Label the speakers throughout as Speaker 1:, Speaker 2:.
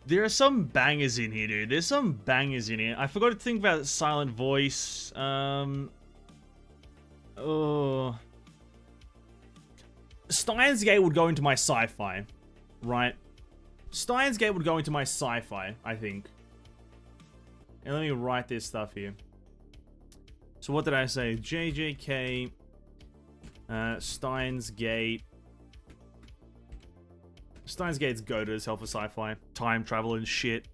Speaker 1: There are some bangers in here, dude. There's some bangers in here. I forgot to think about Silent Voice. Oh. Steins Gate would go into my sci-fi, right? Steins Gate would go into my sci-fi, I think. And let me write this stuff here. So what did I say? JJK, Steins Gate. Steins Gate's goated as hell for sci-fi. Time travel and shit.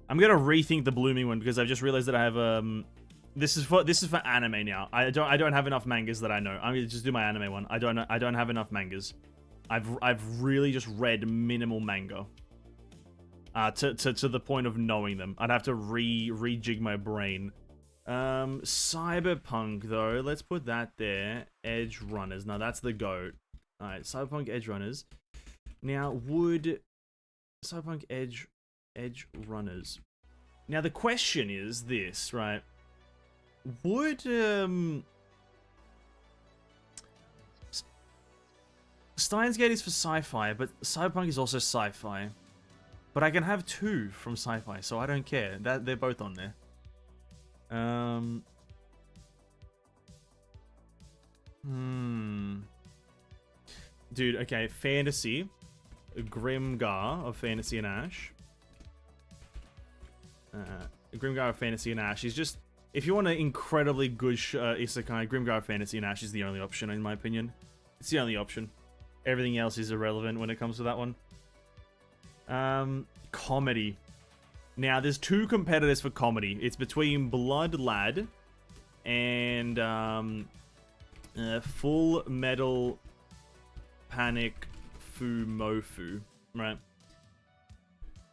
Speaker 1: I'm gonna rethink the Blooming one because I've just realized that I have this is for anime now. I don't have enough mangas that I know. I'm gonna just do my anime one. I don't have enough mangas. I've really just read minimal manga. To the point of knowing them. I'd have to rejig my brain. Cyberpunk though, let's put that there. Edge Runners. Now that's the GOAT. Alright, Cyberpunk Edge Runners. Now would Cyberpunk Edge Runners. Now the question is this, right? Would Steins Gate is for sci-fi, but Cyberpunk is also sci-fi. But I can have two from sci-fi, so I don't care. That they're both on there. Dude, okay, fantasy. Grimgar of Fantasy and Ash. Grimgar of Fantasy and Ash is just... If you want an incredibly good isekai, Grimgar of Fantasy and Ash is the only option, in my opinion. It's the only option. Everything else is irrelevant when it comes to that one. Comedy. Now, there's two competitors for comedy. It's between Blood Lad and Full Metal Panic Fumofu, right?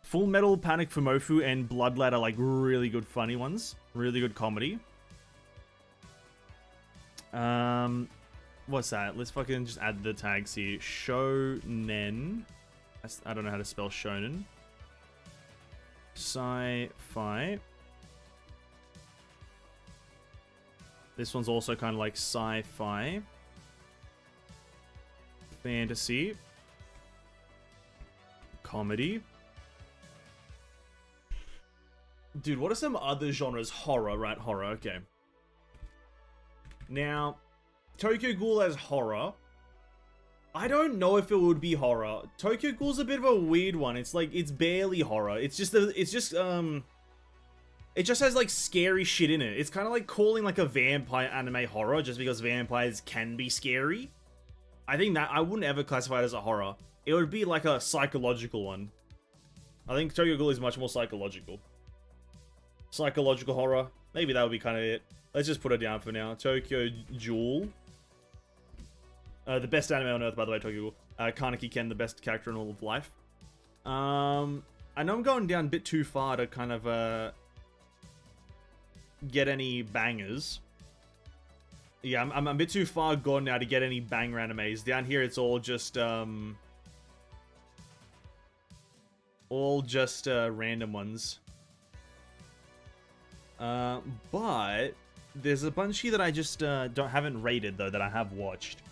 Speaker 1: Full Metal Panic Fumofu and Blood Lad are like really good funny ones. Really good comedy. What's that? Let's fucking just add the tags here. Shonen. I don't know how to spell shonen. Sci-fi. This one's also kind of like sci-fi. Fantasy. Comedy. Dude, what are some other genres? Horror, right? Horror, okay. Now, Tokyo Ghoul as horror. I don't know if it would be horror. Tokyo Ghoul's a bit of a weird one. It's like, it's barely horror. It just has like scary shit in it. It's kind of like calling like a vampire anime horror just because vampires can be scary. I think that I wouldn't ever classify it as a horror. It would be like a psychological one. I think Tokyo Ghoul is much more psychological. Psychological horror. Maybe that would be kind of it. Let's just put it down for now. Tokyo Ghoul. The best anime on earth, by the way, Tokyo Ghoul. Kaneki Ken, the best character in all of life. I know I'm going down a bit too far to kind of get any bangers. Yeah, I'm a bit too far gone now to get any banger animes. Down here, it's all just random ones. But there's a bunch here that I just haven't rated though that I have watched.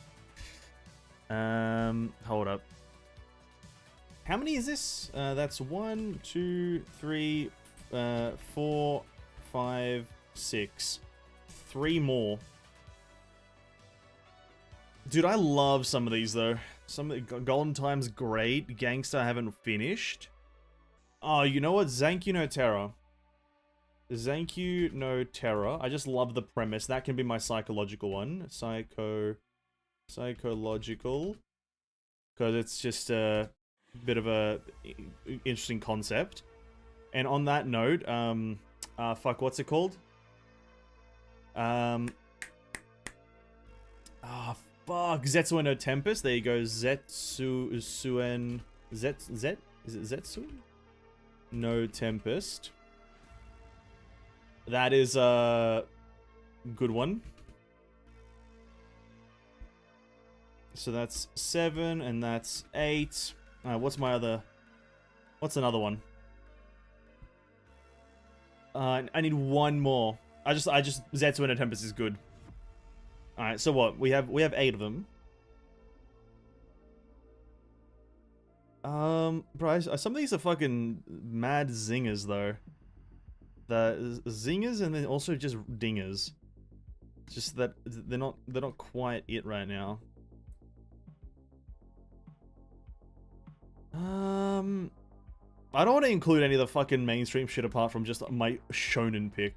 Speaker 1: Hold up. How many is this? That's 1, 2, 3, 4, 5, 6. 3 more. Dude, I love some of these though. Some of the Golden Time's great. Gangsta I haven't finished. Oh, you know what? Zankyou no Terror. Zankyou no Terror. I just love the premise. That can be my psychological one. Psychological. Because it's just a bit of a interesting concept. And on that note, fuck, what's it called? Fuck, Zetsu no Tempest. There you go, Zetsuen. Is it Zetsu? No Tempest. That is a good one. So that's 7 and that's 8. What's another one? I need one more. I just Zetsu no Tempest is good. All right, so what? We have 8 of them. Bro, some of these are fucking mad zingers though. The zingers and then also just dingers. Just that they're not quite it right now. I don't want to include any of the fucking mainstream shit apart from just my shonen pick.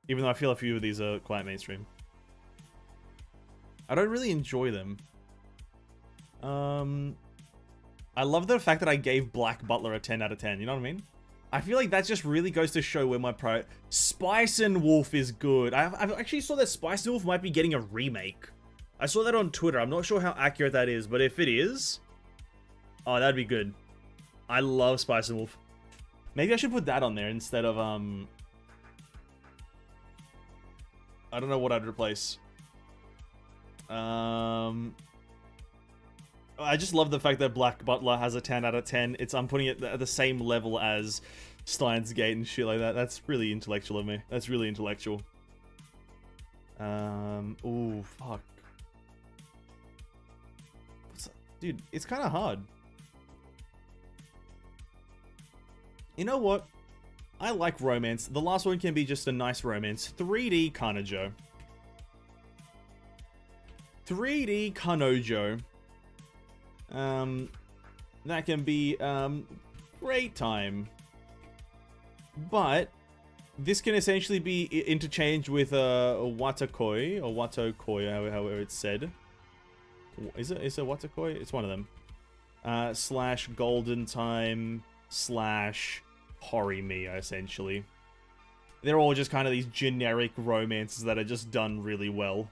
Speaker 1: Even though I feel a few of these are quite mainstream. I don't really enjoy them. I love the fact that I gave Black Butler a 10 out of 10, you know what I mean? I feel like that just really goes to show where my Spice and Wolf is good. I've actually saw that Spice and Wolf might be getting a remake. I saw that on Twitter. I'm not sure how accurate that is, but if it is... Oh, that'd be good. I love Spice and Wolf. Maybe I should put that on there instead of, I don't know what I'd replace. I just love the fact that Black Butler has a 10 out of 10. I'm putting it at the same level as Steins Gate and shit like that. That's really intellectual of me. That's really intellectual. Ooh, fuck. Dude, it's kind of hard. You know what? I like romance. The last one can be just a nice romance. 3D Kanojo. 3D Kanojo. That can be, great time. But, this can essentially be interchanged with, Watakoi, or Watokoi, however it's said. Is it Watakoi? It's one of them. Slash Golden Time, slash Horimiya, essentially. They're all just kind of these generic romances that are just done really well.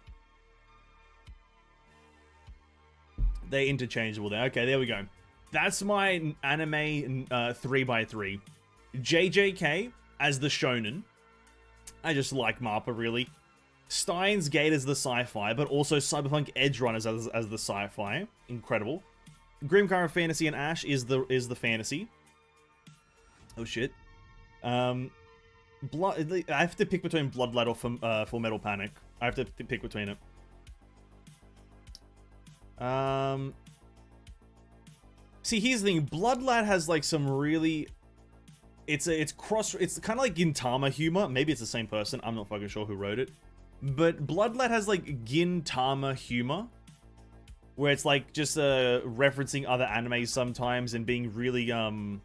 Speaker 1: They're interchangeable there. Okay, there we go. That's my anime 3x3. JJK as the shonen. I just like MAPPA, really. Steins Gate as the sci-fi, but also Cyberpunk Edgerunners as the sci-fi. Incredible. Grim Current Fantasy and Ash is the fantasy. Oh shit. I have to pick between Bloodlight or Full Metal Panic. I have to pick between it. See, here's the thing. Bloodlight has like some really... It's kind of like Gintama humor. Maybe it's the same person. I'm not fucking sure who wrote it. But Bloodlight has like Gintama humor. Where it's like just referencing other animes sometimes and being really in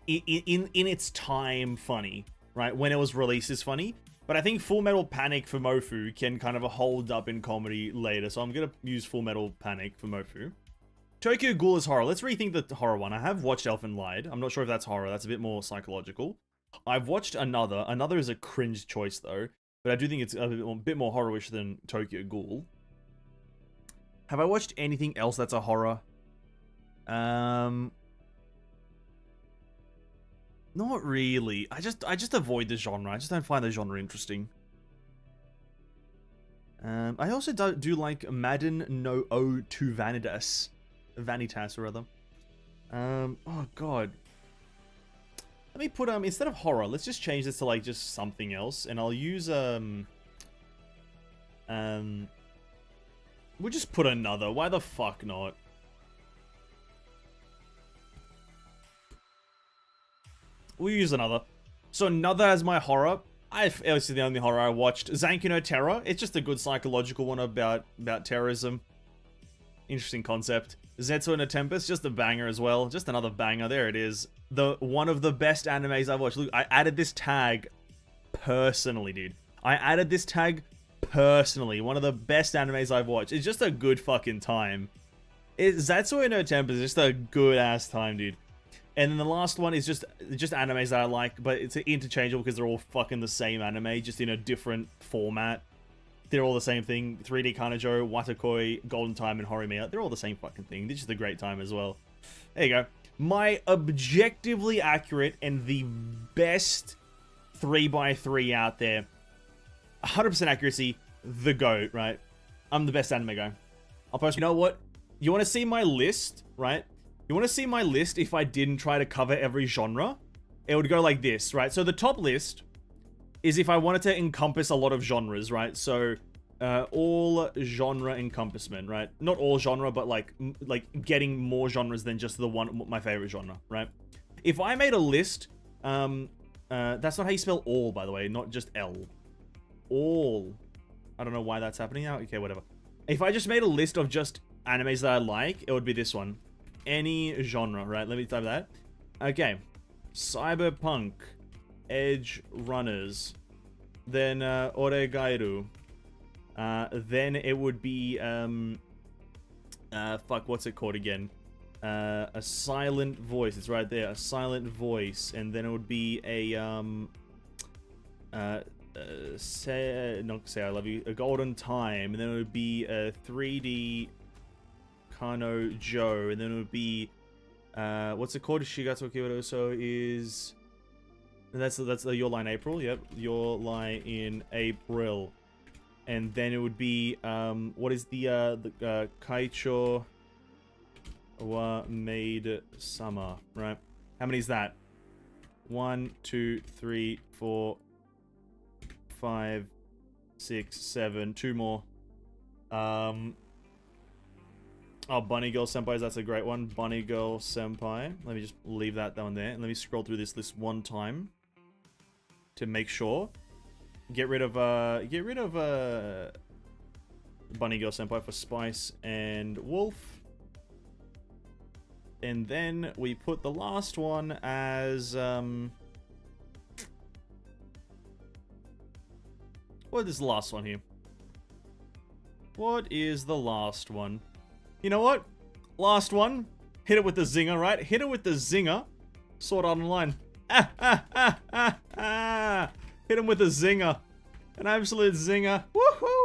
Speaker 1: its time funny, right? When it was released is funny. But I think Full Metal Panic for Mofu can kind of hold up in comedy later, so I'm gonna use Full Metal Panic for Mofu. Tokyo Ghoul is horror. Let's rethink the horror one. I have watched Elfen Lied. I'm not sure if that's horror. That's a bit more psychological. I've watched Another. Another is a cringe choice though, but I do think it's a bit more horror-ish than Tokyo Ghoul. Have I watched anything else that's a horror? Not really. I just avoid the genre. I just don't find the genre interesting. I also do like Madden no O to Vanitas. Vanitas, or rather. Oh god. Let me put, instead of horror, let's just change this to, like, just something else. And I'll use, we'll just put Another. Why the fuck not? We'll use Another. So Another as my horror. Obviously the only horror I watched. Zanki no Terror. It's just a good psychological one about terrorism. Interesting concept. Zetsu no Tempest, just a banger as well. Just another banger. There it is. One of the best animes I've watched. Look, I added this tag personally, dude. I added this tag personally. One of the best animes I've watched. It's just a good fucking time. Zetsu no Tempest is just a good ass time, dude. And then the last one is just animes that I like, but it's interchangeable because they're all fucking the same anime, just in a different format. They're all the same thing. 3D Kanojo, Watakoi, Golden Time, and Horimiya. They're all the same fucking thing. This is a great time as well. There you go. My objectively accurate and the best 3x3 out there. 100% accuracy. The GOAT, right? I'm the best anime guy. I'll post... You know what? You want to see my list, right? You want to see my list if I didn't try to cover every genre? It would go like this, right? So the top list is if I wanted to encompass a lot of genres, right? So all genre encompassment, right? Not all genre, but like getting more genres than just the one, my favorite genre, right? If I made a list, that's not how you spell all, by the way, not just L. All. I don't know why that's happening now. Okay, whatever. If I just made a list of just animes that I like, it would be this one. Any genre, right? Let me type that. Okay. Cyberpunk. Edge Runners. Then, Oregairu. Then it would be, fuck, what's it called again? A silent voice. It's right there. A silent voice. And then it would be a, not say I love you. A golden time. And then it would be a 3D Kano Joe. And then it would be, what's it called? Shigatsu Kyoto is... That's the Your Lie in April. Yep. Your Lie in April. And then it would be, what is the Kaicho wa Made Summer, right? How many is that? 1, 2, 3, 4, 5, 6, 7. 2 more. Oh, Bunny Girl Senpai, that's a great one. Bunny Girl Senpai. Let me just leave that down there. And let me scroll through this list one time to make sure. Get rid of Bunny Girl Senpai for Spice and Wolf. And then we put the last one as, what is the last one here? What is the last one? You know what? Last one. Hit it with the zinger, right? Hit it with the zinger. Sword Art Online. Hit him with a zinger. An absolute zinger. Woohoo!